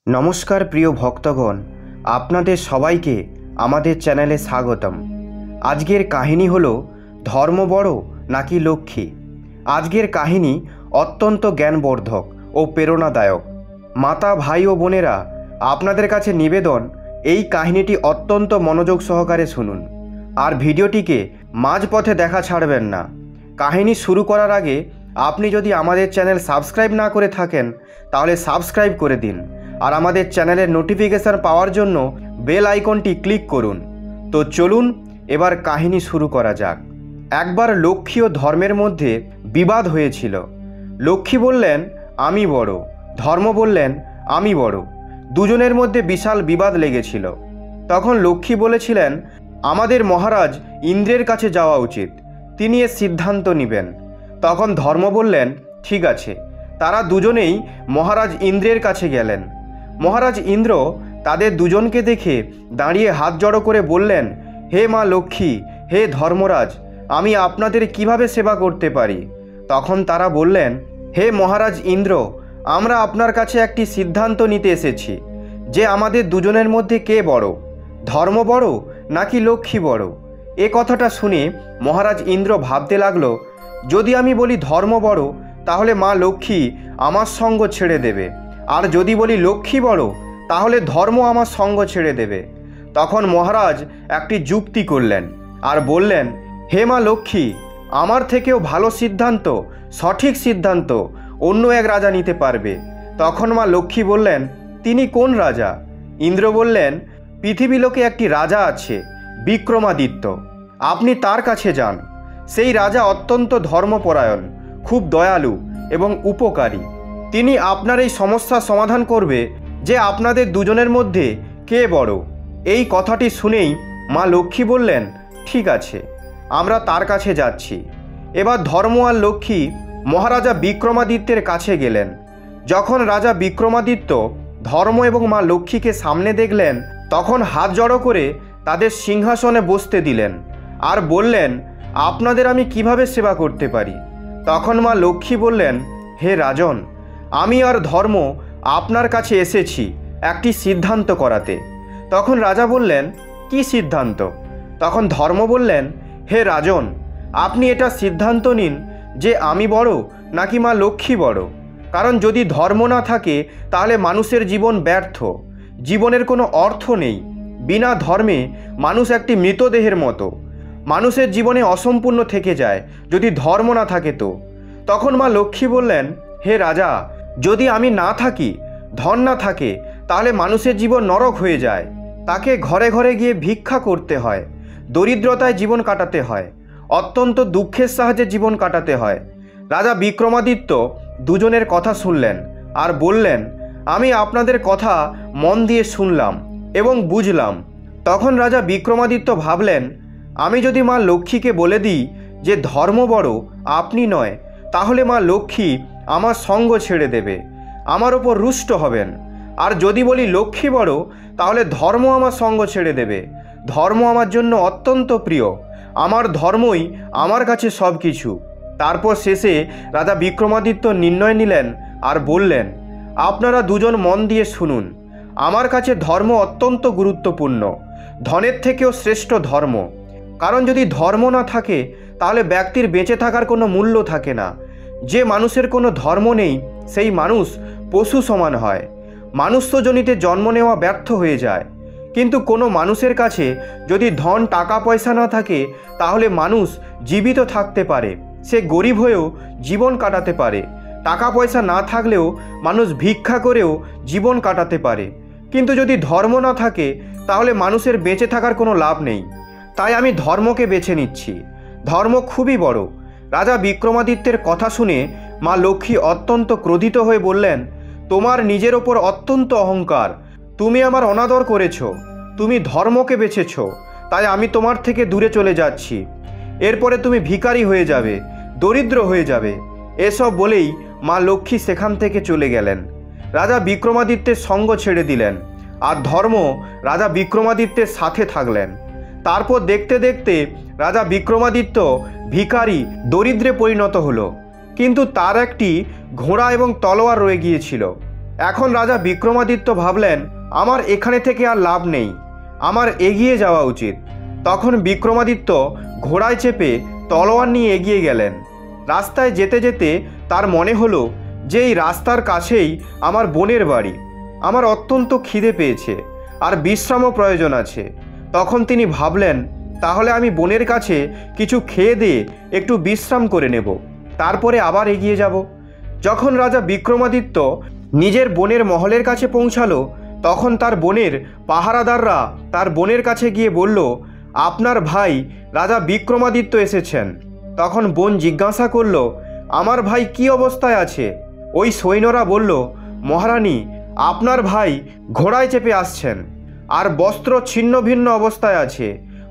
नमस्कार प्रिय भक्तगण, आपनादेर सबाइके आमादेर चैनेले स्वागतम। आजकेर काहिनी हलो धर्म बड़ो नाकि लक्ष्मी। आजकेर काहिनी अत्यंत ज्ञानवर्धक और प्रेरणादायक। माता भाई और बोनेरा आपनादेर काछे निवेदन এই কাহিনীটি অত্যন্ত মনোযোগ সহকারে শুনুন আর ভিডিওটিকে মাঝপথে দেখা ছাড়বেন না। কাহিনী শুরু করার আগে আপনি যদি আমাদের চ্যানেল সাবস্ক্রাইব না করে থাকেন তাহলে সাবস্ক্রাইব করে দিন আর আমাদের চ্যানেলের নোটিফিকেশন পাওয়ার জন্য বেল আইকনটি ক্লিক করুন। তো চলুন এবার কাহিনী শুরু করা যাক। একবার লক্ষ্মী ও ধর্মের মধ্যে বিবাদ হয়েছিল। লক্ষ্মী বললেন আমি বড়, ধর্ম বললেন আমি বড়। দুজনের মধ্যে বিশাল বিবাদ লেগেছিল। তখন লক্ষ্মী বলেছিলেন আমাদের মহারাজ ইন্দ্রের কাছে যাওয়া উচিত, তিনি এর সিদ্ধান্ত নেবেন। তখন ধর্ম বললেন ঠিক আছে। তারা দুজনেই মহারাজ ইন্দ্রের কাছে গেলেন। মহারাজ ইন্দ্র তাদের দুজনকে দেখে দাঁড়িয়ে হাত জড়ো করে বললেন হে মা লক্ষ্মী, হে ধর্মরাজ, আমি আপনাদের কিভাবে সেবা করতে পারি? তখন তারা বললেন হে মহারাজ ইন্দ্র, আমরা আপনার কাছে একটি সিদ্ধান্ত নিতে এসেছি যে আমাদের দুজনের মধ্যে কে বড়, ধর্ম বড় নাকি লক্ষ্মী বড়। এ কথাটা শুনে মহারাজ ইন্দ্র ভাবতে লাগলো যদি আমি বলি ধর্ম বড় তাহলে মা লক্ষ্মী আমার সঙ্গ ছেড়ে দেবে, আর যদি বলি লক্ষ্মী বড় তাহলে ধর্ম আমার সঙ্গ ছেড়ে দেবে। তখন মহারাজ একটি যুক্তি করলেন আর বললেন হে মা লক্ষ্মী, আমার থেকেও ভালো সিদ্ধান্ত, সঠিক সিদ্ধান্ত অন্য এক রাজা নিতে পারবে। তখন মা লক্ষ্মী বললেন তিনি কোন রাজা? ইন্দ্র বললেন পৃথিবীলোকে একটি রাজা আছে বিক্রমাদিত্য, আপনি তার কাছে যান। সেই রাজা অত্যন্ত ধর্মপরায়ণ, খুব দয়ালু এবং উপকারী। তিনি আপনার এই সমস্যার সমাধান করবে যে আপনাদের দুজনের মধ্যে কে বড়। এই কথাটি শুনেই মা লক্ষ্মী বললেন ঠিক আছে, আমরা তার কাছে যাচ্ছি। এবার ধর্ম আর লক্ষ্মী মহারাজা বিক্রমাদিত্যের কাছে গেলেন। যখন রাজা বিক্রমাদিত্য ধর্ম এবং মা লক্ষ্মীকে সামনে দেখলেন তখন হাত জড়ো করে তাদের সিংহাসনে বসতে দিলেন আর বললেন আপনাদের আমি কিভাবে সেবা করতে পারি? তখন মা লক্ষ্মী বললেন হে রাজন, আমি আর ধর্ম আপনার কাছে এসেছি একটি সিদ্ধান্ত করাতে। তখন রাজা বললেন কি সিদ্ধান্ত? তখন ধর্ম বললেন হে রাজন, আপনি এটা সিদ্ধান্ত নিন যে আমি বড় নাকি মা লক্ষ্মী বড়। কারণ যদি ধর্ম না থাকে তাহলে মানুষের জীবন ব্যর্থ, জীবনের কোনো অর্থ নেই। বিনা ধর্মে মানুষ একটি মৃতদেহের মতো, মানুষের জীবনে অসম্পূর্ণ থেকে যায় যদি ধর্ম না থাকে তো। তখন মা লক্ষ্মী বললেন হে রাজা, যদি আমি না থাকি, ধন না থাকে তাহলে মানুষের জীবন নরক হয়ে যায়। তাকে ঘরে ঘরে গিয়ে ভিক্ষা করতে হয়, দরিদ্রতায় জীবন কাটাতে হয়, অত্যন্ত দুঃখের সাহায্যে জীবন কাটাতে হয়। রাজা বিক্রমাদিত্য দুজনের কথা শুনলেন আর বললেন আমি আপনাদের কথা মন দিয়ে শুনলাম এবং বুঝলাম। তখন রাজা বিক্রমাদিত্য ভাবলেন আমি যদি মা লক্ষ্মীকে বলে দিই যে ধর্ম বড় আপনি নয়, তাহলে মা লক্ষ্মী আমার সঙ্গ ছেড়ে দেবে, আমার ওপর রুষ্ট হবেন। আর যদি বলি লক্ষ্মী বড় তাহলে ধর্ম আমার সঙ্গ ছেড়ে দেবে। ধর্ম আমার জন্য অত্যন্ত প্রিয়, আমার ধর্মই আমার কাছে সব কিছু। তারপর শেষে রাজা বিক্রমাদিত্য নির্ণয় নিলেন আর বললেন আপনারা দুজন মন দিয়ে শুনুন, আমার কাছে ধর্ম অত্যন্ত গুরুত্বপূর্ণ, ধনের থেকেও শ্রেষ্ঠ ধর্ম। কারণ যদি ধর্ম না থাকে তাহলে ব্যক্তির বেঁচে থাকার কোনো মূল্য থাকে না। যে মানুষের কোনো ধর্ম নেই সেই মানুষ পশু সমান হয়, মানুষ্যজনিতে জন্ম নেওয়া ব্যর্থ হয়ে যায়। কিন্তু কোনো মানুষের কাছে যদি ধন টাকা পয়সা না থাকে তাহলে মানুষ জীবিত থাকতে পারে, সে গরিব হয়েও জীবন কাটাতে পারে। টাকা পয়সা না থাকলেও মানুষ ভিক্ষা করেও জীবন কাটাতে পারে। কিন্তু যদি ধর্ম না থাকে তাহলে মানুষের বেঁচে থাকার কোনো লাভ নেই। তাই আমি ধর্মকে বেছে নিচ্ছি, ধর্ম খুবই বড়। রাজা বিক্রমাদিত্যের কথা শুনে মা লক্ষ্মী অত্যন্ত ক্রোধিত হয়ে বললেন তোমার নিজের ওপর অত্যন্ত অহংকার, তুমি আমার অনাদর করেছ, তুমি ধর্মকে বেছেছ, তাই আমি তোমার থেকে দূরে চলে যাচ্ছি। এরপরে তুমি ভিখারি হয়ে যাবে, দরিদ্র হয়ে যাবে। এসব বলেই মা লক্ষ্মী সেখান থেকে চলে গেলেন। রাজা বিক্রমাদিত্যের সঙ্গ ছেড়ে দিলেন আর ধর্ম রাজা বিক্রমাদিত্যের সাথে থাকলেন। তারপর দেখতে দেখতে রাজা বিক্রমাদিত্য ভিখারি, দরিদ্রে পরিণত হলো। কিন্তু তার একটি ঘোড়া এবং তলোয়ার রয়ে গিয়েছিল। এখন রাজা বিক্রমাদিত্য ভাবলেন, আমার এখানে থেকে আর লাভ নেই, আমার এগিয়ে যাওয়া উচিত। তখন বিক্রমাদিত্য ঘোড়ায় চেপে তলোয়ার নিয়ে এগিয়ে গেলেন। রাস্তায় যেতে যেতে তার মনে হলো যে এই রাস্তার কাছেই আমার বোনের বাড়ি। আমার অত্যন্ত খিদে পেয়েছে আর বিশ্রামও প্রয়োজন আছে। তখন তিনি ভাবলেন, তাহলে আমি বোনের কাছে কিছু খেয়ে দিয়ে একটু বিশ্রাম করে নেব, তারপরে আবার এগিয়ে যাব। যখন রাজা বিক্রমাদিত্য নিজের বোনের মহলের কাছে পৌঁছালো, তখন তার বোনের পাহারাদাররা তার বোনের কাছে গিয়ে বলল, আপনার ভাই রাজা বিক্রমাদিত্য এসেছেন। তখন বোন জিজ্ঞাসা করল, আমার ভাই কি অবস্থায় আছে? ওই সৈন্যরা বলল, মহারানী, আপনার ভাই ঘোড়ায় চেপে আসছেন আর বস্ত্র ছিন্ন ভিন্ন অবস্থায় আছে,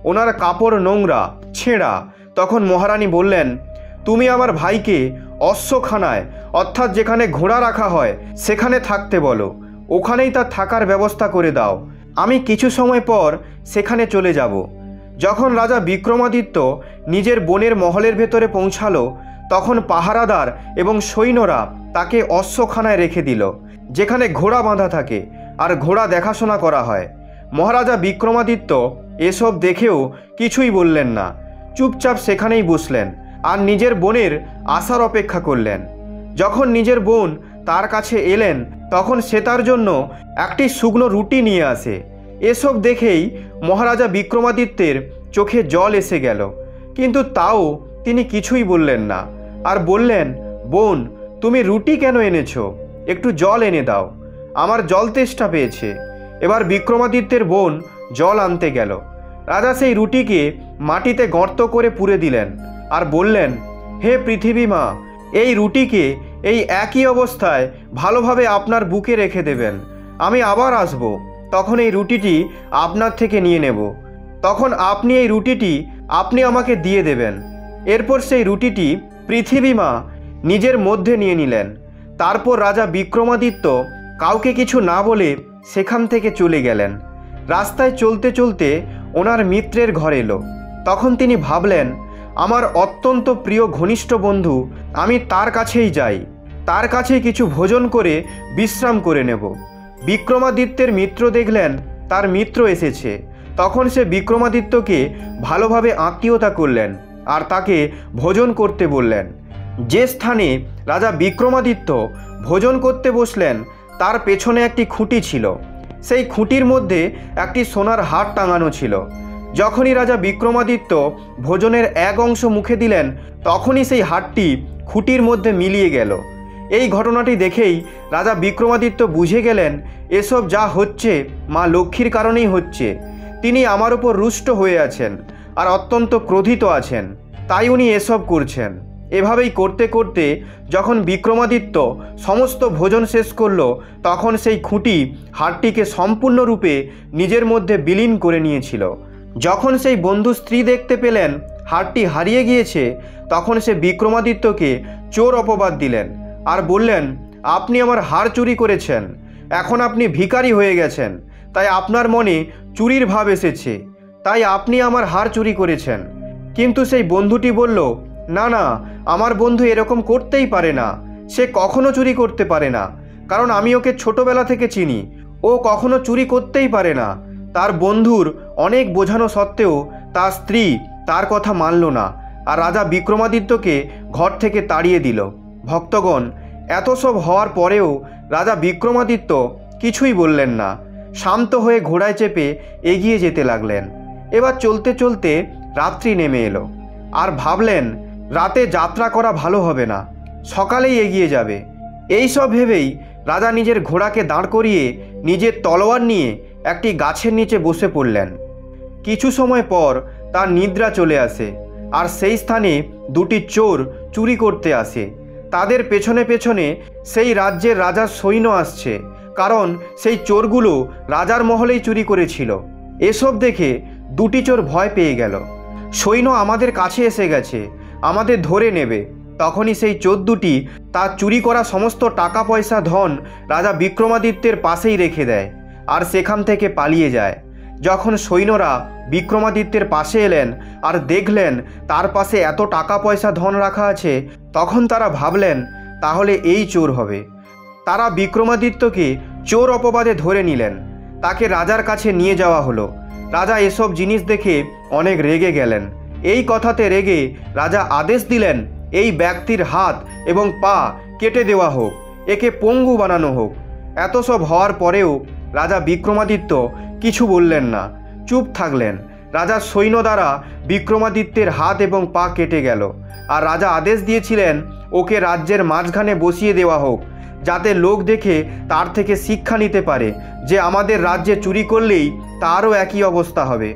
ওনার কাপড় নোংরা ছেঁড়া। তখন মহারানী বললেন, তুমি আমার ভাইকে অশ্বখানায়, অর্থাৎ যেখানে ঘোড়া রাখা হয় সেখানে থাকতে বলো, ওখানেই তার থাকার ব্যবস্থা করে দাও। আমি কিছু সময় পর সেখানে চলে যাব। যখন রাজা বিক্রমাদিত্য নিজের বোনের মহলের ভেতরে পৌঁছালো, তখন পাহারাদার এবং সৈন্যরা তাকে অশ্বখানায় রেখে দিল, যেখানে ঘোড়া বাঁধা থাকে আর ঘোড়া দেখাশোনা করা হয়। মহারাজা বিক্রমাদিত্য এসব দেখেও কিছুই বললেন না, চুপচাপ সেখানেই বসলেন আর নিজের বোনের আসার অপেক্ষা করলেন। যখন নিজের বোন তার কাছে এলেন, তখন সে তার জন্য একটি শুকনো রুটি নিয়ে আসে। এসব দেখেই মহারাজা বিক্রমাদিত্যের চোখে জল এসে গেল, কিন্তু তাও তিনি কিছুই বললেন না আর বললেন, বোন, তুমি রুটি কেন এনেছো? একটু জল এনে দাও, আমার জল তেষ্টা পেয়েছে। এবার বিক্রমাদিত্যের বোন জল আনতে গেল। রাজা সেই রুটিকে মাটিতে গর্ত করে পুরে দিলেন আর বললেন, হে পৃথিবী মা, এই রুটিকে এই একই অবস্থায় ভালোভাবে আপনার বুকে রেখে দেবেন, আমি আবার আসব, তখন এই রুটিটি আপনার থেকে নিয়ে নেব। তখন আপনি এই রুটিটি আপনি আমাকে দিয়ে দেবেন। এরপর সেই রুটিটি পৃথিবী মা নিজের মধ্যে নিয়ে নিলেন। তারপর রাজা বিক্রমাদিত্য কাউকে কিছু না বলে সেখান থেকে চলে গেলেন। রাস্তায় চলতে চলতে ওনার মিত্রের ঘর এলো। তখন তিনি ভাবলেন, আমার অত্যন্ত প্রিয় ঘনিষ্ঠ বন্ধু, আমি তার কাছেই যাই, তার কাছে কিছু ভোজন করে বিশ্রাম করে নেব। বিক্রমাদিত্যের মিত্র দেখলেন তার মিত্র এসেছে। তখন সে বিক্রমাদিত্যকে ভালোভাবে আত্মীয়তা করলেন আর তাকে ভোজন করতে বললেন। যে স্থানে রাজা বিক্রমাদিত্য ভোজন করতে বসলেন, তার পেছনে একটি খুঁটি ছিল। সেই খুঁটির মধ্যে একটি সোনার হার টাঙানো ছিল। যখনই রাজা বিক্রমাদিত্য ভোজনের এক অংশ মুখে দিলেন, তখনই সেই হারটি খুঁটির মধ্যে মিলিয়ে গেল। এই ঘটনাটি দেখেই রাজা বিক্রমাদিত্য বুঝে গেলেন, এসব যা হচ্ছে মা লক্ষ্মীর কারণেই হচ্ছে। তিনি আমার উপর রুষ্ট হয়ে আছেন আর অত্যন্ত ক্রোধিত আছেন, তাই উনি এসব করছেন। এভাবেই করতে করতে যখন বিক্রমাদিত্য সমস্ত ভোজন শেষ করল, তখন সেই খুঁটি হারটিকে সম্পূর্ণরূপে নিজের মধ্যে বিলীন করে নিয়েছিল। যখন সেই বন্ধু স্ত্রী দেখতে পেলেন হারটি হারিয়ে গিয়েছে, তখন সে বিক্রমাদিত্যকে চোর অপবাদ দিলেন আর বললেন, আপনি আমার হার চুরি করেছেন, এখন আপনি ভিখারি হয়ে গেছেন, তাই আপনার মনে চুরির ভাব এসেছে, তাই আপনি আমার হার চুরি করেছেন। কিন্তু সেই বন্ধুটি বলল, না না, আমার বন্ধু এরকম করতেই পারে না, সে কখনো চুরি করতে পারে না, কারণ আমি ওকে ছোটবেলা থেকে চিনি, ও কখনো চুরি করতেই পারে না। তার বন্ধুর অনেক বোঝানো সত্ত্বেও তার স্ত্রী তার কথা মানল না আর রাজা বিক্রমাদিত্যকে ঘর থেকে তাড়িয়ে দিল। ভক্তগণ, এত সব হওয়ার পরেও রাজা বিক্রমাদিত্য কিছুই বললেন না, শান্ত হয়ে ঘোড়ায় চেপে এগিয়ে যেতে লাগলেন। এবার চলতে চলতে রাত্রি নেমে এলো আর ভাবলেন, রাতে যাত্রা করা ভালো হবে না, সকালেই এগিয়ে যাবে। এই সব ভেবেই রাজা নিজের ঘোড়াকে দাঁড় করিয়ে নিজের তলোয়ার নিয়ে একটি গাছের নিচে বসে পড়লেন। কিছু সময় পর তার নিদ্রা চলে আসে আর সেই স্থানে দুটি চোর চুরি করতে আসে। তাদের পেছনে পেছনে সেই রাজ্যের রাজার সৈন্য আসছে, কারণ সেই চোরগুলো রাজার মহলেই চুরি করেছিল। এসব দেখে দুটি চোর ভয় পেয়ে গেল, সৈন্য আমাদের কাছে এসে গেছে, আমাদের ধরে নেবে। তখনই সেই চোর দুটি তার চুরি করা সমস্ত টাকা পয়সা ধন রাজা বিক্রমাদিত্যের পাশেই রেখে দেয় আর সেখান থেকে পালিয়ে যায়। যখন সৈন্যরা বিক্রমাদিত্যের পাশে এলেন আর দেখলেন তার পাশে এত টাকা পয়সা ধন রাখা আছে, তখন তারা ভাবলেন, তাহলে এই চোর হবে। তারা বিক্রমাদিত্যকে চোর অপবাদে ধরে নিলেন। তাকে রাজার কাছে নিয়ে যাওয়া হলো। রাজা এসব জিনিস দেখে অনেক রেগে গেলেন। এই কথাতে রেগে রাজা আদেশ দিলেন এই ব্যক্তির হাত এবং পা কেটে দেওয়া হোক, একে পঙ্গু বানানো হোক। এত সব হওয়ার পরেও রাজা বিক্রমাদিত্য কিছু বললেন না, চুপ থাকলেন। রাজার সৈন্য দ্বারা বিক্রমাদিত্যের হাত এবং পা কেটে গেল। আর রাজা আদেশ দিয়েছিলেন ওকে রাজ্যের মাঝখানে বসিয়ে দেওয়া হোক, যাতে লোক দেখে তার থেকে শিক্ষা নিতে পারে যে আমাদের রাজ্যে চুরি করলেই তারও একই অবস্থা হবে।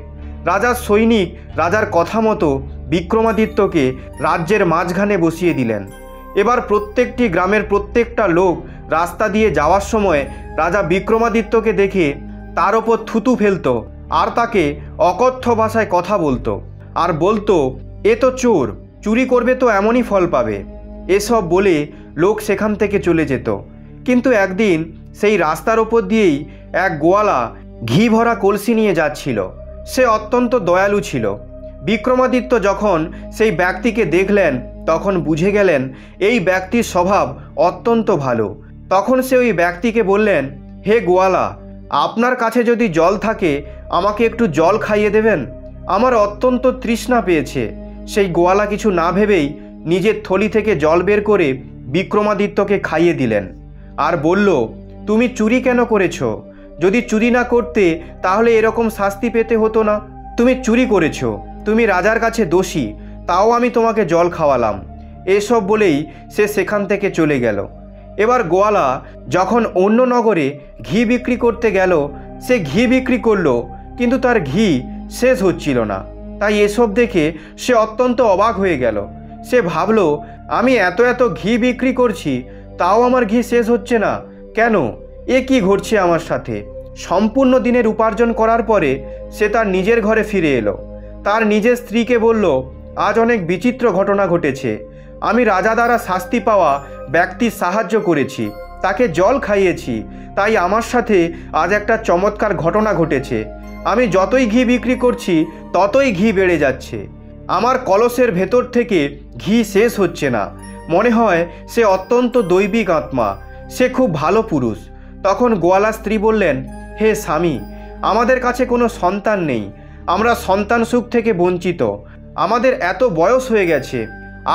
রাজার সৈনিক রাজার কথা মতো বিক্রমাদিত্যকে রাজ্যের মাঝখানে বসিয়ে দিলেন। এবার প্রত্যেকটি গ্রামের প্রত্যেকটা লোক রাস্তা দিয়ে যাওয়ার সময় রাজা বিক্রমাদিত্যকে দেখে তার ওপর থুতু ফেলতো আর তাকে অকথ্য ভাষায় কথা বলতো আর বলতো, এ তো চোর, চুরি করবে তো এমনই ফল পাবে। এসব বলে লোক সেখান থেকে চলে যেত। কিন্তু একদিন সেই রাস্তার ওপর দিয়েই এক গোয়ালা ঘি ভরা কলসি নিয়ে যাচ্ছিল। সে অত্যন্ত দয়ালু ছিল। বিক্রমাদিত্য যখন সেই ব্যক্তিকে দেখলেন তখন বুঝে গেলেন এই ব্যক্তির স্বভাব অত্যন্ত ভালো। তখন সে ওই ব্যক্তিকে বললেন, হে গোয়ালা, আপনার কাছে যদি জল থাকে আমাকে একটু জল খাইয়ে দেবেন, আমার অত্যন্ত তৃষ্ণা পেয়েছে। সেই গোয়ালা কিছু না ভেবেই নিজের থলি থেকে জল বের করে বিক্রমাদিত্যকে খাইয়ে দিলেন আর বলল, তুমি চুরি কেন করেছ? যদি চুরি না করতে তাহলে এরকম শাস্তি পেতে হতো না। তুমি চুরি করেছ, তুমি রাজার কাছে দোষী, তাও আমি তোমাকে জল খাওয়ালাম। এসব বলেই সে সেখান থেকে চলে গেল। এবার গোয়ালা যখন অন্য নগরে ঘি বিক্রি করতে গেল, সে ঘি বিক্রি করলো, কিন্তু তার ঘি শেষ হচ্ছিল না। তাই এসব দেখে সে অত্যন্ত অবাক হয়ে গেল। সে ভাবল, আমি এত এত ঘি বিক্রি করছি, তাও আমার ঘি শেষ হচ্ছে না কেন? এ কি ঘটছে আমার সাথে? সম্পূর্ণ দিনের উপার্জন করার পরে সে তার নিজের ঘরে ফিরে এলো। তার নিজের স্ত্রীকে বলল, আজ অনেক বিচিত্র ঘটনা ঘটেছে। আমি রাজা দ্বারা শাস্তি পাওয়া ব্যক্তির সাহায্য করেছি, তাকে জল খাইয়েছি, তাই আমার সাথে আজ একটা চমৎকার ঘটনা ঘটেছে। আমি যতই ঘি বিক্রি করছি ততই ঘি বেড়ে যাচ্ছে। আমার কলসের ভেতর থেকে ঘি শেষ হচ্ছে না। মনে হয় সে অত্যন্ত দৈবিক আত্মা, সে খুব ভালো পুরুষ। তখন গোয়ালা স্ত্রী বললেন, হে স্বামী, আমাদের কাছে কোনো সন্তান নেই, আমরা সন্তান সুখ থেকে বঞ্চিত। আমাদের এত বয়স হয়ে গেছে,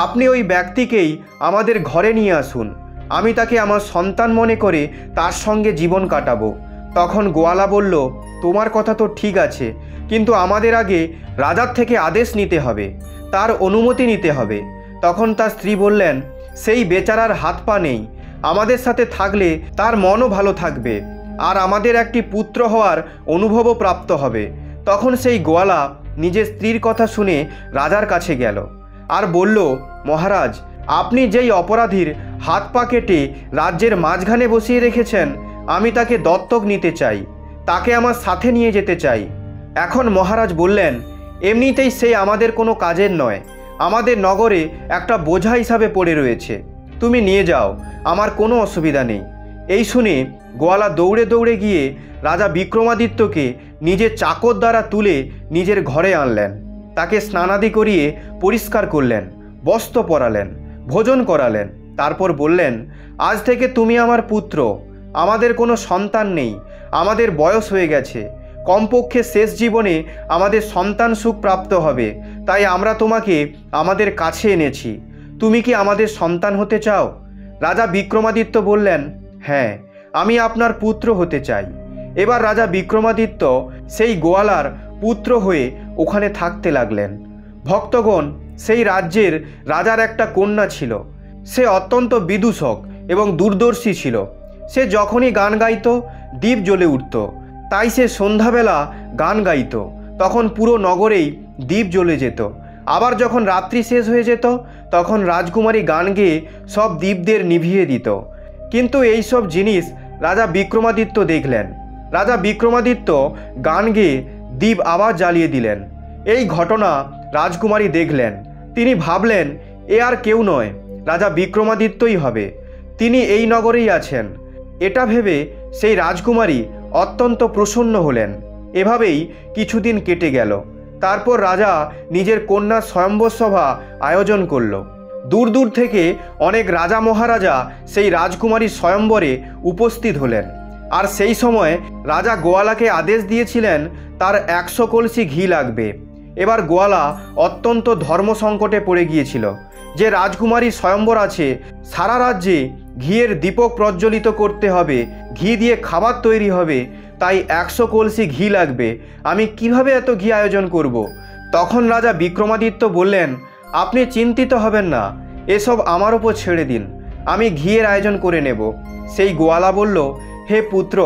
আপনি ওই ব্যক্তিকেই আমাদের ঘরে নিয়ে আসুন, আমি তাকে আমার সন্তান মনে করে তার সঙ্গে জীবন কাটাবো। তখন গোয়ালা বলল, তোমার কথা তো ঠিক আছে, কিন্তু আমাদের আগে রাজার থেকে আদেশ নিতে হবে, তার অনুমতি নিতে হবে। তখন তার স্ত্রী বললেন, সেই বেচারার হাত পা নেই, আমাদের সাথে থাকলে তার মনও ভালো থাকবে আর আমাদের একটি পুত্র হওয়ার অনুভবও প্রাপ্ত হবে। তখন সেই গোয়ালা নিজের স্ত্রীর কথা শুনে রাজার কাছে গেল আর বলল, মহারাজ, আপনি যেই অপরাধীর হাত পা কেটে রাজ্যের মাঝখানে বসিয়ে রেখেছেন, আমি তাকে দত্তক নিতে চাই, তাকে আমার সাথে নিয়ে যেতে চাই। এখন মহারাজ বললেন, এমনিতেই সে আমাদের কোনো কাজের নয়, আমাদের নগরে একটা বোঝা হিসাবে পড়ে রয়েছে, তুমি নিয়ে যাও, আমার কোনো অসুবিধা নেই। এই শুনে গোয়ালা দৌড়ে দৌড়ে গিয়ে রাজা বিক্রমাদিত্যকে নিজের চাকর দ্বারা তুলে নিজের ঘরে আনলেন। তাকে স্নানাদি করিয়ে পরিষ্কার করলেন, বস্ত্র পরালেন, ভোজন করালেন। তারপর বললেন, আজ থেকে তুমি আমার পুত্র, আমাদের কোনো সন্তান নেই, আমাদের বয়স হয়ে গেছে, কমপক্ষে শেষ জীবনে আমাদের সন্তান সুখ প্রাপ্ত হবে, তাই আমরা তোমাকে আমাদের কাছে এনেছি। তুমি কি আমাদের সন্তান হতে চাও? রাজা বিক্রমাদিত্য বললেন, হ্যাঁ, আমি আপনার পুত্র হতে চাই। এবার রাজা বিক্রমাদিত্য সেই গোয়ালার পুত্র হয়ে ওখানে থাকতে লাগলেন। ভক্তগণ, সেই রাজ্যের রাজার একটা কন্যা ছিল। সে অত্যন্ত বিদূষক এবং দূরদর্শী ছিল। সে যখনই গান গাইত দ্বীপ জ্বলে উঠত। তাই সে সন্ধ্যাবেলা গান গাইত, তখন পুরো নগরেই দ্বীপ জ্বলে যেত। আবার যখন রাত্রি শেষ হয়ে যেত তখন রাজকুমারী গান গেয়ে সব দ্বীপদের নিভিয়ে দিত। কিন্তু এই সব জিনিস রাজা বিক্রমাদিত্য দেখলেন। রাজা বিক্রমাদিত্য গান গেয়ে দ্বীপ আবার জ্বালিয়ে দিলেন। এই ঘটনা রাজকুমারী দেখলেন। তিনি ভাবলেন, এ আর কেউ নয়, রাজা বিক্রমাদিত্যই হবে, তিনি এই নগরেই আছেন। এটা ভেবে সেই রাজকুমারী অত্যন্ত প্রসন্ন হলেন। এভাবেই কিছুদিন কেটে গেল। তারপর রাজা নিজের কন্যা স্বয়ম্বর সভা আয়োজন করল। দূর দূর থেকে অনেক রাজা মহারাজা সেই রাজকুমারীর স্বয়ম্বরে উপস্থিত হলেন। আর সেই সময় রাজা গোয়ালাকে আদেশ দিয়েছিলেন তার 100 কলসি ঘি লাগবে। এবার গোয়ালা অত্যন্ত ধর্ম সংকটে পড়ে গিয়েছিল যে রাজকুমারীর স্বয়ম্বর আছে, সারা রাজ্যে ঘিয়ের দীপক প্রজ্বলিত করতে হবে, ঘি দিয়ে খাবার তৈরি হবে, তাই 100 কলসি ঘি লাগবে। আমি কিভাবে এত ঘি আয়োজন করব? তখন রাজা বিক্রমাদিত্য বললেন, আপনি চিন্তিত হবেন না, এসব আমার ওপর ছেড়ে দিন, আমি ঘিয়ের আয়োজন করে নেব। সেই গোয়ালা বলল, হে পুত্র,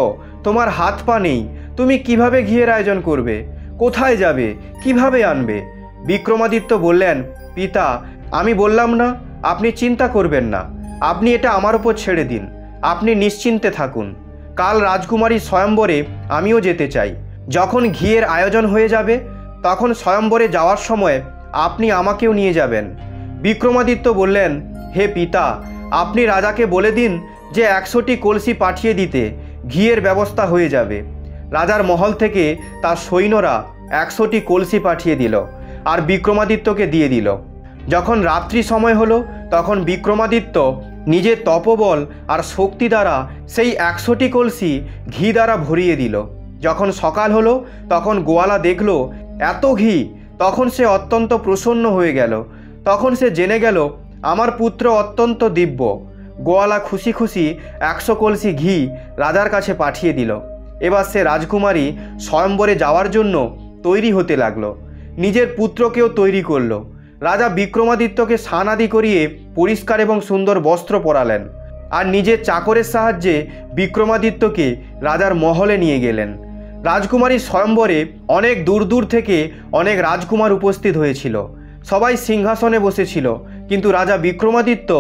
তোমার হাত পা নেই, তুমি কিভাবে ঘিয়ের আয়োজন করবে? কোথায় যাবে? কিভাবে আনবে? বিক্রমাদিত্য বললেন, পিতা, আমি বললাম না, আপনি চিন্তা করবেন না, আপনি এটা আমার ওপর ছেড়ে দিন, আপনি নিশ্চিন্তে থাকুন। কাল রাজকুমারীর স্বয়ম্বরে আমিও যেতে চাই। যখন ঘিয়ের আয়োজন হয়ে যাবে তখন স্বয়ম্বরে যাওয়ার সময় আপনি আমাকেও নিয়ে যাবেন। বিক্রমাদিত্য বললেন, হে পিতা, আপনি রাজাকে বলে দিন যে 100টি কলসি পাঠিয়ে দিতে, ঘিয়ের ব্যবস্থা হয়ে যাবে। রাজার মহল থেকে তার সৈন্যরা 100টি কলসি পাঠিয়ে দিল আর বিক্রমাদিত্যকে দিয়ে দিল। যখন রাত্রি সময় হলো তখন বিক্রমাদিত্য নিজের তপবল আর শক্তি দ্বারা সেই 100টি কলসি ঘি দ্বারা ভরিয়ে দিল। যখন সকাল হলো তখন গোয়ালা দেখল এত ঘি, তখন সে অত্যন্ত প্রসন্ন হয়ে গেল। তখন সে জেনে গেল আমার পুত্র অত্যন্ত দিব্য। গোয়ালা খুশি খুশি 100 কলসি ঘি রাজার কাছে পাঠিয়ে দিল। এবার সে রাজকুমারী স্বয়ম্বরে যাওয়ার জন্য তৈরি হতে লাগলো, নিজের পুত্রকেও তৈরি করলো। রাজা বিক্রমাদিত্যকে স্নান আদি করিয়ে পরিষ্কার এবং সুন্দর বস্ত্র পরালেন আর নিজের চাকরের সাহায্যে বিক্রমাদিত্যকে রাজার মহলে নিয়ে গেলেন। রাজকুমারীর স্বয়ম্বরে অনেক দূর দূর থেকে অনেক রাজকুমার উপস্থিত হয়েছিল। সবাই সিংহাসনে বসেছিল, কিন্তু রাজা বিক্রমাদিত্য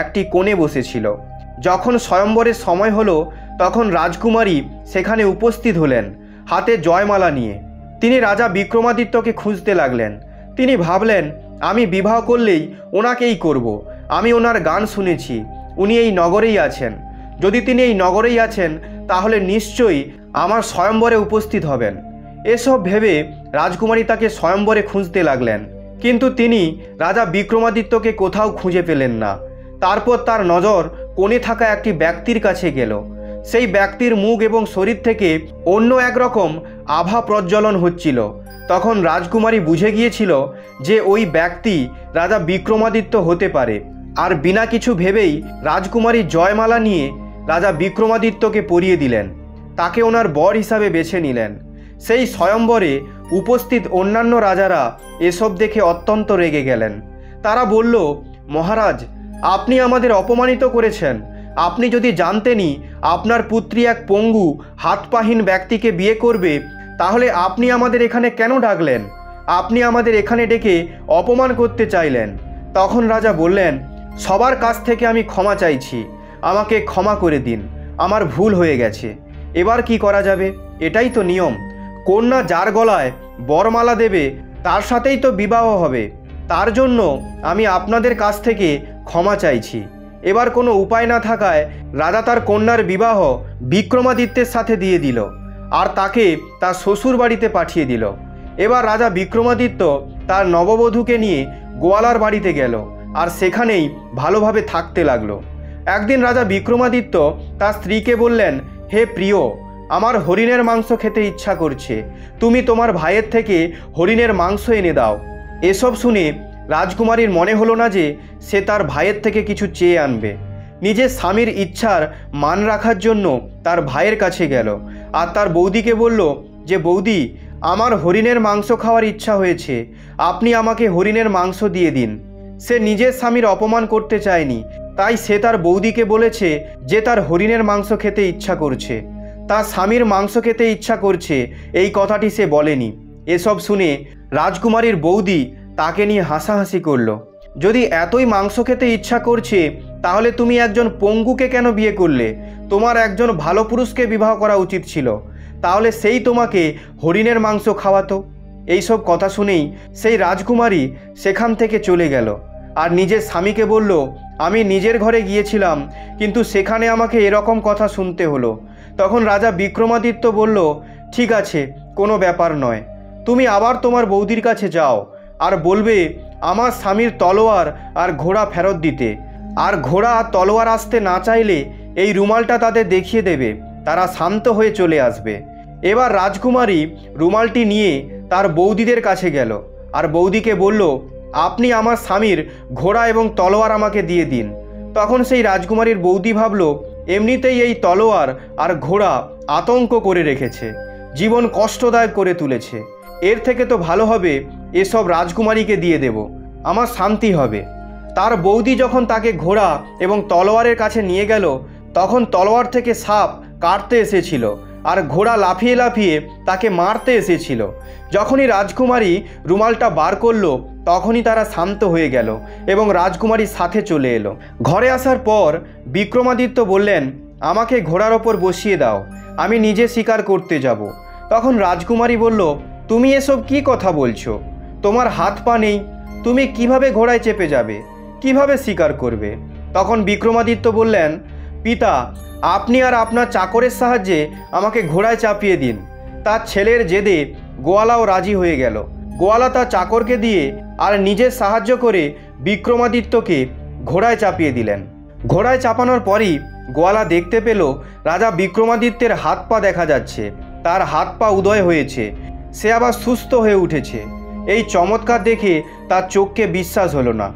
একটি কোণে বসেছিল। যখন স্বয়ম্বরের সময় হলো তখন রাজকুমারী সেখানে উপস্থিত হলেন হাতে জয়মালা নিয়ে। তিনি রাজা বিক্রমাদিত্যকে খুঁজতে লাগলেন। তিনি ভাবলেন, আমি বিবাহ করলেই ওনাকেই করব, আমি ওনার গান শুনেছি, উনি এই নগরেই আছেন। যদি তিনি এই নগরেই আছেন তাহলে নিশ্চয়ই আমার স্বয়ম্বরে উপস্থিত হবেন। এসব ভেবে রাজকুমারী তাকে স্বয়ম্বরে খুঁজতে লাগলেন, কিন্তু তিনি রাজা বিক্রমাদিত্যকে কোথাও খুঁজে পেলেন না। তারপর তার নজর কোণে থাকা একটি ব্যক্তির কাছে গেল। সেই ব্যক্তির মুখ এবং শরীর থেকে অন্য একরকম আভা প্রজ্বলন হচ্ছিল। তখন রাজকুমারী বুঝে গিয়েছিল যে ওই ব্যক্তি রাজা বিক্রমাদিত্য হতে পারে। আর বিনা কিছু ভেবেই রাজকুমারী জয়মালা নিয়ে রাজা বিক্রমাদিত্যকে পরিয়ে দিলেন, তাকে ওনার বর হিসাবে বেছে নিলেন। সেই স্বয়ম্বরে উপস্থিত অন্যান্য রাজারা এসব দেখে অত্যন্ত রেগে গেলেন। তারা বলল, মহারাজ, আপনি আমাদের অপমানিত করেছেন। আপনি যদি জানতেনই আপনার পুত্রী এক পঙ্গু হাতপাহীন ব্যক্তিকে বিয়ে করবে, তাহলে আপনি আমাদের এখানে কেন ডাকলেন? আপনি আমাদের এখানে ডেকে অপমান করতে চাইলেন। তখন রাজা বললেন, সবার কাছ থেকে আমি ক্ষমা চাইছি, আমাকে ক্ষমা করে দিন, আমার ভুল হয়ে গেছে। এবার কি করা যাবে? এটাই তো নিয়ম। কন্যা যার গলায় বরমালা দেবে তার সাথেই তো বিবাহ হবে। তার জন্য আমি আপনাদের কাছ থেকে ক্ষমা চাইছি। এবার কোনো উপায় না থাকায় রাজা তার কন্যার বিবাহ বিক্রমাদিত্যের সাথে দিয়ে দিল আর তাকে তার শ্বশুর বাড়িতে পাঠিয়ে দিল। এবার রাজা বিক্রমাদিত্য তার নববধূকে নিয়ে গোয়ালার বাড়িতে গেল আর সেখানেই ভালোভাবে থাকতে লাগলো। একদিন রাজা বিক্রমাদিত্য তার স্ত্রীকে বললেন, হে প্রিয়, আমার হরিণের মাংস খেতে ইচ্ছা করছে, তুমি তোমার ভাইয়ের থেকে হরিণের মাংস এনে দাও। এসব শুনে রাজকুমারীর মনে হলো না যে সে তার ভাইয়ের থেকে কিছু চেয়ে আনবে। নিজের স্বামীর ইচ্ছার মান রাখার জন্য তার ভাইয়ের কাছে গেল আর তার বৌদিকে বলল যে, বৌদি, আমার হরিণের মাংস খাওয়ার ইচ্ছা হয়েছে, আপনি আমাকে হরিণের মাংস দিয়ে দিন। সে নিজের স্বামীর অপমান করতে চায়নি, তাই সে তার বৌদিকে বলেছে যে তার হরিণের মাংস খেতে ইচ্ছা করছে। তার স্বামীর মাংস খেতে ইচ্ছা করছে এই কথাটি সে বলেনি। এসব শুনে রাজকুমারীর বৌদি তাকে নিয়ে হাসাহাসি করল। যদি এতই মাংস খেতে ইচ্ছা করছে তাহলে তুমি একজন পঙ্গুকে কেন বিয়ে করলে? তোমার একজন ভালো পুরুষকে বিবাহ করা উচিত ছিল, তাহলে সেই তোমাকে হরিণের মাংস খাওয়াতো। এইসব কথা শুনেই সেই রাজকুমারী সেখান থেকে চলে গেল আর নিজের স্বামীকে বলল, আমি নিজের ঘরে গিয়েছিলাম, কিন্তু সেখানে আমাকে এরকম কথা শুনতে হলো। তখন রাজা বিক্রমাদিত্য বলল, ঠিক আছে, কোনো ব্যাপার নয়, তুমি আবার তোমার বৌদির কাছে যাও আর বলবে আমার স্বামীর তলোয়ার আর ঘোড়া ফেরত দিতে। আর ঘোড়া আর তলোয়ার আসতে না চাইলে এই রুমালটা তাদের দেখিয়ে দেবে, তারা শান্ত হয়ে চলে আসবে। এবার রাজকুমারী রুমালটি নিয়ে তার বৌদিদের কাছে গেল আর বৌদিকে বলল, আপনি আমার স্বামীর ঘোড়া এবং তলোয়ার আমাকে দিয়ে দিন। তখন সেই রাজকুমারীর বৌদি ভাবল, এমনিতেই এই তলোয়ার আর ঘোড়া আতঙ্ক করে রেখেছে, জীবন কষ্টদায়ক করে তুলেছে, এর থেকে তো ভালো হবে এসব রাজকুমারীকে দিয়ে দেব, আমার শান্তি হবে। তার বৌদি যখন তাকে ঘোড়া এবং তলোয়ারের কাছে নিয়ে গেল, তখন তলোয়ার থেকে সাপ কাটতে এসেছিল আর ঘোড়া লাফিয়ে লাফিয়ে তাকে মারতে এসেছিল। যখনই রাজকুমারী রুমালটা বার করলো, তখনই তারা শান্ত হয়ে গেল এবং রাজকুমারীর সাথে চলে এলো। ঘরে আসার পর বিক্রমাদিত্য বললেন, আমাকে ঘোড়ার ওপর বসিয়ে দাও, আমি নিজে শিকার করতে যাব। তখন রাজকুমারী বলল, তুমি এসব কি কথা বলছো? তোমার হাত পা নেই, তুমি কিভাবে ঘোড়ায় চেপে যাবে, কিভাবে শিকার করবে? তখন বিক্রমাদিত্য বললেন, পিতা, আপনি আর আপনার চাকরের সাহায্যে আমাকে ঘোড়ায় চাপিয়ে দিন। তার ছেলের জেদে গোয়ালাও রাজি হয়ে গেল। গোয়ালা তার চাকরকে দিয়ে আর নিজের সাহায্য করে বিক্রমাদিত্যকে ঘোড়ায় চাপিয়ে দিলেন। ঘোড়ায় চাপানোর পরই গোয়ালা দেখতে পেল রাজা বিক্রমাদিত্যের হাত পা দেখা যাচ্ছে, তার হাত পা উদয় হয়েছে, সে আবার সুস্থ হয়ে উঠেছে। এই চমৎকার দেখে তার চোখকে বিশ্বাস হলো না।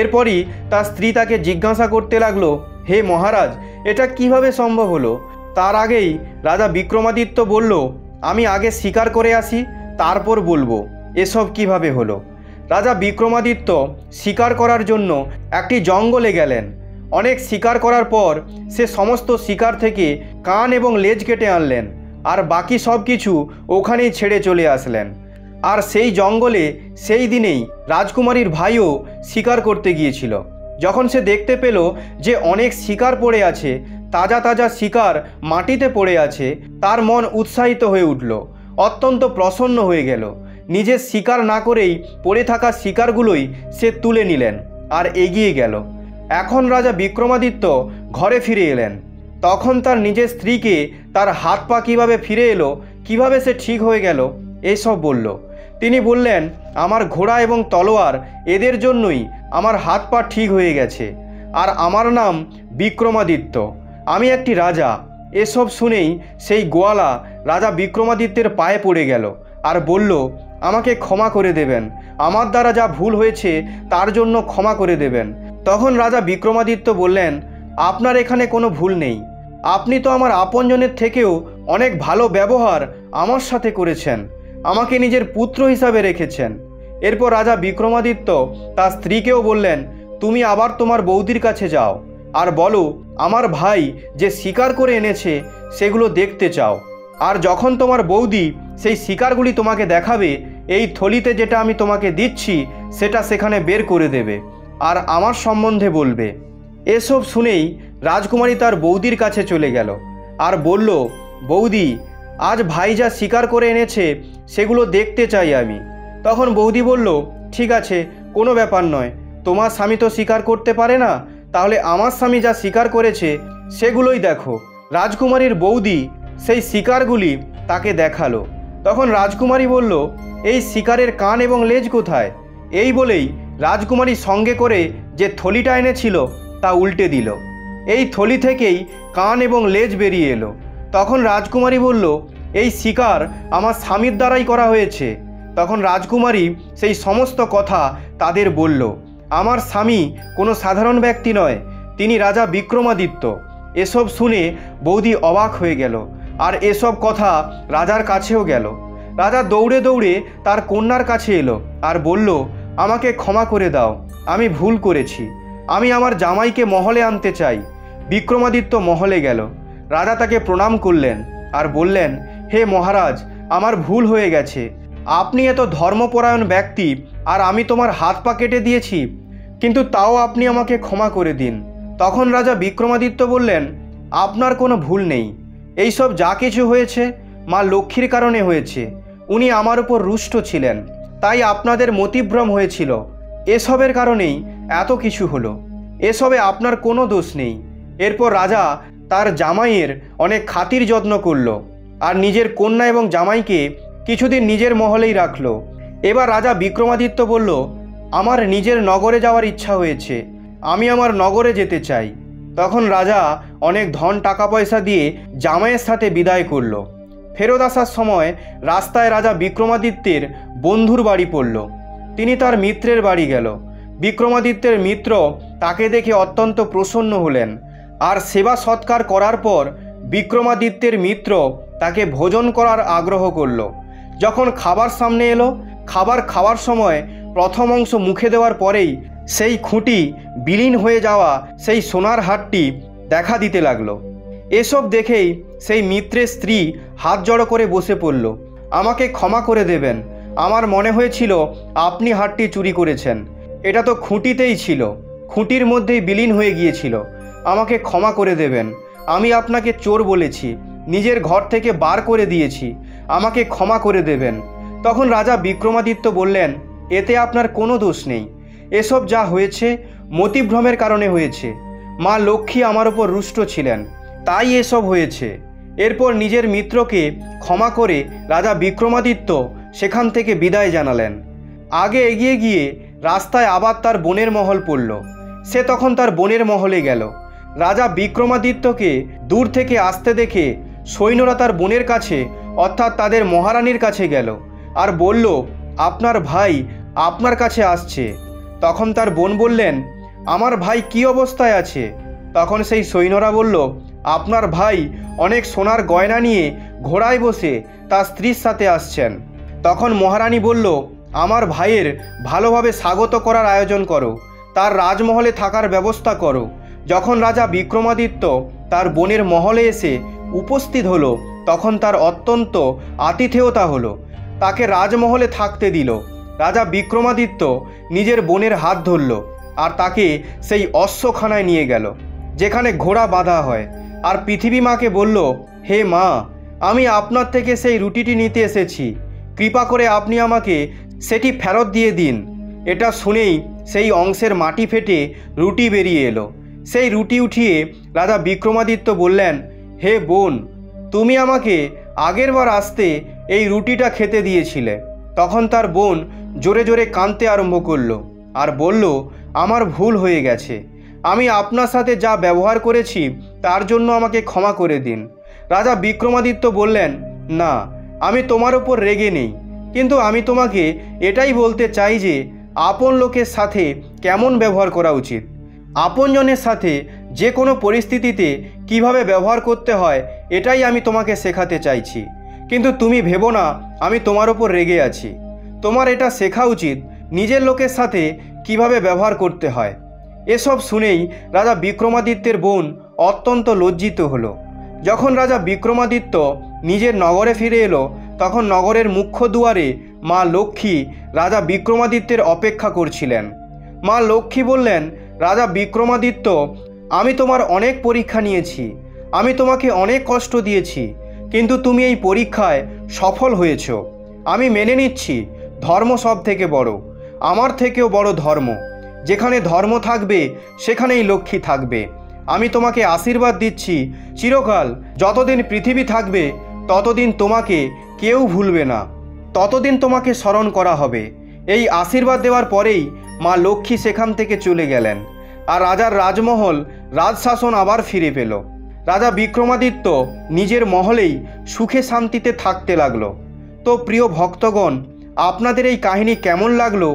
এরপরই তার স্ত্রী তাকে জিজ্ঞাসা করতে লাগলো, হে মহারাজ, এটা কিভাবে সম্ভব হলো? তার আগেই রাজা বিক্রমাদিত্য বলল, আমি আগে শিকার করে আসি, তারপর বলবো এসব কিভাবে হলো। রাজা বিক্রমাদিত্য শিকার করার জন্য একটি জঙ্গলে গেলেন। অনেক শিকার করার পর সে সমস্ত শিকার থেকে কান এবং লেজ কেটে আনলেন আর বাকি সব কিছু ওখানেই ছেড়ে চলে আসলেন। আর সেই জঙ্গলে সেই দিনেই রাজকুমারীর ভাইও শিকার করতে গিয়েছিল। যখন সে দেখতে পেল যে অনেক শিকার পড়ে আছে, তাজা তাজা শিকার মাটিতে পড়ে আছে, তার মন উৎসাহিত হয়ে উঠল, অত্যন্ত প্রসন্ন হয়ে গেল। নিজের শিকার না করেই পড়ে থাকা শিকারগুলোই সে তুলে নিলেন আর এগিয়ে গেল। এখন রাজা বিক্রমাদিত্য ঘরে ফিরে এলেন। তখন তার নিজের স্ত্রীকে তার হাত পা কীভাবে ফিরে এলো, কিভাবে সে ঠিক হয়ে গেল, এইসব বলল। তিনি বললেন, আমার ঘোড়া এবং তলোয়ার, এদের জন্যই আমার হাত পা ঠিক হয়ে গেছে, আর আমার নাম বিক্রমাদিত্য, আমি একটি রাজা। এসব শুনেই সেই গোয়ালা রাজা বিক্রমাদিত্যের পায়ে পড়ে গেল আর বলল, আমাকে ক্ষমা করে দেবেন, আমার দ্বারা যা ভুল হয়েছে তার জন্য ক্ষমা করে দেবেন। তখন রাজা বিক্রমাদিত্য বললেন, আপনার এখানে কোনো ভুল নেই, আপনি তো আমার আপনজনের থেকেও অনেক ভালো ব্যবহার আমার সাথে করেছেন, আমাকে নিজের পুত্র হিসাবে রেখেছেন। এরপর রাজা বিক্রমাদিত্য তার স্ত্রীকেও বললেন, তুমি আবার তোমার বৌদির কাছে যাও আর বলো, আমার ভাই যে শিকার করে এনেছে সেগুলো দেখতে চাও। আর যখন তোমার বৌদি সেই শিকারগুলি তোমাকে দেখাবে, এই থলিতে যেটা আমি তোমাকে দিচ্ছি সেটা সেখানে বের করে দেবে আর আমার সম্বন্ধে বলবে। এসব শুনেই রাজকুমারী তার বৌদির কাছে চলে গেল আর বলল, বৌদি, আজ ভাই যা শিকার করে এনেছে সেগুলো দেখতে চাই আমি। তখন বৌদি বলল, ঠিক আছে, কোনো ব্যাপার নয়, তোমার স্বামী তো শিকার করতে পারে না, তাহলে আমার স্বামী যা শিকার করেছে সেগুলোই দেখো। রাজকুমারীর বৌদি সেই শিকারগুলি তাকে দেখালো। তখন রাজকুমারী বলল, এই শিকারের কান এবং লেজ কোথায়? এই বলেই রাজকুমারী সঙ্গে করে যে থলিটা এনেছিল তা উল্টে দিল। এই থলি থেকেই কান এবং লেজ বেরিয়ে এলো। তখন রাজকুমারী বলল, এই শিকার আমার স্বামীর দ্বারাই করা হয়েছে। তখন রাজকুমারী সেই সমস্ত কথা তাদের বলল। আমার স্বামী কোনো সাধারণ ব্যক্তি নয়, তিনি রাজা বিক্রমাদিত্য। এসব শুনে বৌদি অবাক হয়ে গেল আর এসব কথা রাজার কাছেও গেল। রাজা দৌড়ে দৌড়ে তার কন্যার কাছে এলো আর বলল, আমাকে ক্ষমা করে দাও, আমি ভুল করেছি, আমি আমার জামাইকে মহলে আনতে চাই। বিক্রমাদিত্য মহলে গেল। রাজা তাকে প্রণাম করলেন আর বললেন, হে মহারাজ, আমার ভুল হয়ে গেছে, আপনি এত ধর্মপরায়ণ ব্যক্তি আর আমি তোমার হাত পা কেটে দিয়েছি, কিন্তু তাও আপনি আমাকে ক্ষমা করে দিন। তখন রাজা বিক্রমাদিত্য বললেন, আপনার কোনো ভুল নেই, এইসব যা কিছু হয়েছে মা লক্ষ্মীর কারণে হয়েছে, উনি আমার উপর রুষ্ট ছিলেন, তাই আপনাদের মতিভ্রম হয়েছিল, এসবের কারণেই এত কিছু হলো, এসবে আপনার কোনো দোষ নেই। এরপর রাজা তার জামাইয়ের অনেক খাতির যত্ন করল আর নিজের কন্যা এবং জামাইকে কিছুদিন নিজের মহলেই রাখল। এবার রাজা বিক্রমাদিত্য বলল, আমার নিজের নগরে যাওয়ার ইচ্ছা হয়েছে, আমি আমার নগরে যেতে চাই। তখন রাজা অনেক ধন টাকা পয়সা দিয়ে জামাইয়ের সাথে বিদায় করল। ফেরত আসার সময় রাস্তায় রাজা বিক্রমাদিত্যের বন্ধুর বাড়ি পড়ল। তিনি তার মিত্রের বাড়ি গেল। বিক্রমাদিত্যের মিত্র তাকে দেখে অত্যন্ত প্রসন্ন হলেন, আর সেবা সৎকার করার পর বিক্রমাদিত্যের মিত্র তাকে ভোজন করার আগ্রহ করল। যখন খাবার সামনে এলো, খাবার খাওয়ার সময় প্রথম অংশ মুখে দেওয়ার পরেই সেই খুঁটি বিলীন হয়ে যাওয়া সেই সোনার হারটি দেখা দিতে লাগলো। এসব দেখেই সেই মিত্রের স্ত্রী হাত জড়ো করে বসে পড়ল। আমাকে ক্ষমা করে দেবেন, আমার মনে হয়েছিল আপনি হারটি চুরি করেছেন। এটা তো খুঁটিতেই ছিল, খুঁটির মধ্যেই বিলীন হয়ে গিয়েছিল। আমাকে ক্ষমা করে দেবেন, আমি আপনাকে চোর বলেছি, নিজের ঘর থেকে বার করে দিয়েছি, আমাকে ক্ষমা করে দেবেন। তখন রাজা বিক্রমাদিত্য বললেন, এতে আপনার কোনো দোষ নেই, এসব যা হয়েছে মতিভ্রমের কারণে হয়েছে। মা লক্ষ্মী আমার ওপর রুষ্ট ছিলেন, তাই এসব হয়েছে। এরপর নিজের মিত্রকে ক্ষমা করে রাজা বিক্রমাদিত্য সেখান থেকে বিদায় জানালেন। আগে এগিয়ে গিয়ে রাস্তায় আবার তার বোনের মহল পড়ল। সে তখন তার বোনের মহলে গেল। রাজা বিক্রমাদিত্যকে দূর থেকে আসতে দেখে সৈন্যরা তার বোনের কাছে অর্থাৎ তাদের মহারানীর কাছে গেল আর বলল, আপনার ভাই আপনার কাছে আসছে। তখন তার বোন বললেন, আমার ভাই কি অবস্থায় আছে? তখন সেই সৈন্যরা বলল, আপনার ভাই অনেক সোনার গয়না নিয়ে ঘোড়ায় বসে তার স্ত্রীর সাথে আসছেন। তখন মহারানী বলল, আমার ভাইয়ের ভালোভাবে স্বাগত করার আয়োজন করো, তার রাজমহলে থাকার ব্যবস্থা করো। যখন রাজা বিক্রমাদিত্য তার বোনের মহলে এসে উপস্থিত হলো, তখন তার অত্যন্ত আতিথেয়তা হলো, তাকে রাজমহলে থাকতে দিল। রাজা বিক্রমাদিত্য নিজের বোনের হাত ধরল আর তাকে সেই অশ্বখানায় নিয়ে গেল, যেখানে ঘোড়া বাঁধা হয়, আর পৃথিবী মাকে বলল, হে মা, আমি আপনার থেকে সেই রুটিটি নিতে এসেছি, কৃপা করে আপনি আমাকে সেটি ফেরত দিয়ে দিন। এটা শুনেই সেই অংশের মাটি ফেটে রুটি বেরিয়ে এলো। সেই রুটি উঠিয়ে রাজা বিক্রমাদিত্য বললেন, হে বোন, তুমি আমাকে আগের বার আসতে এই রুটিটা খেতে দিয়েছিলে। তখন তার বোন জোরে জোরে কাঁদতে আরম্ভ করলো আর বলল, আমার ভুল হয়ে গেছে, আমি আপনার সাথে যা ব্যবহার করেছি তার জন্য আমাকে ক্ষমা করে দিন। রাজা বিক্রমাদিত্য বললেন, না, আমি তোমার ওপর রেগে নেই, কিন্তু আমি তোমাকে এটাই বলতে চাই যে আপন লোকের সাথে কেমন ব্যবহার করা উচিত। আপনজনের সাথে যে কোনো পরিস্থিতিতে কিভাবে ব্যবহার করতে হয় এটাই আমি তোমাকে শেখাতে চাইছি। কিন্তু তুমি ভেবো না আমি তোমার ওপর রেগে আছি। তোমার এটা শেখা উচিত নিজের লোকের সাথে কিভাবে ব্যবহার করতে হয়। এসব শুনেই রাজা বিক্রমাদিত্যের বোন অত্যন্ত লজ্জিত হলো। যখন রাজা বিক্রমাদিত্য নিজের নগরে ফিরে এলো, তখন নগরের মুখ্য দুয়ারে মা লক্ষ্মী রাজা বিক্রমাদিত্যের অপেক্ষা করছিলেন। মা লক্ষ্মী বললেন, রাজা বিক্রমাদিত্য, আমি তোমার অনেক পরীক্ষা নিয়েছি, আমি তোমাকে অনেক কষ্ট দিয়েছি, কিন্তু তুমি এই পরীক্ষায় সফল হয়েছ। আমি মেনে নিচ্ছি ধর্ম সব থেকে বড়, আমার থেকেও বড় ধর্ম। যেখানে ধর্ম থাকবে সেখানেই লক্ষ্মী থাকবে। আমি তোমাকে আশীর্বাদ দিচ্ছি, চিরকাল যতদিন পৃথিবী থাকবে ততদিন তোমাকে কেউ ভুলবে না, ততদিন তোমাকে স্মরণ করা হবে। এই আশীর্বাদ দেওয়ার পরেই মা লক্ষ্মী সেখান থেকে চলে গেলেন, আর রাজার রাজমহল রাজশাসন আবার ফিরে পেল। রাজা বিক্রমাদিত্য নিজের মহলেই সুখে শান্তিতে থাকতে লাগলো। তো প্রিয় ভক্তগণ, আপনাদের এই কাহিনী কেমন লাগলো?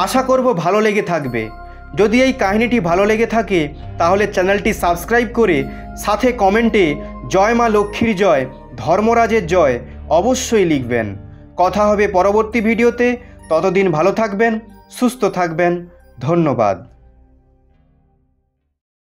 আশা করব ভালো লেগে থাকবে। যদি এই কাহিনীটি ভালো লেগে থাকে তাহলে চ্যানেলটি সাবস্ক্রাইব করে সাথে কমেন্টে জয় মা লক্ষ্মীর জয়, ধর্মরাজের জয় অবশ্যই লিখবেন। কথা হবে পরবর্তী ভিডিওতে। ততদিন ভালো থাকবেন, সুস্থ থাকবেন। ধন্যবাদ।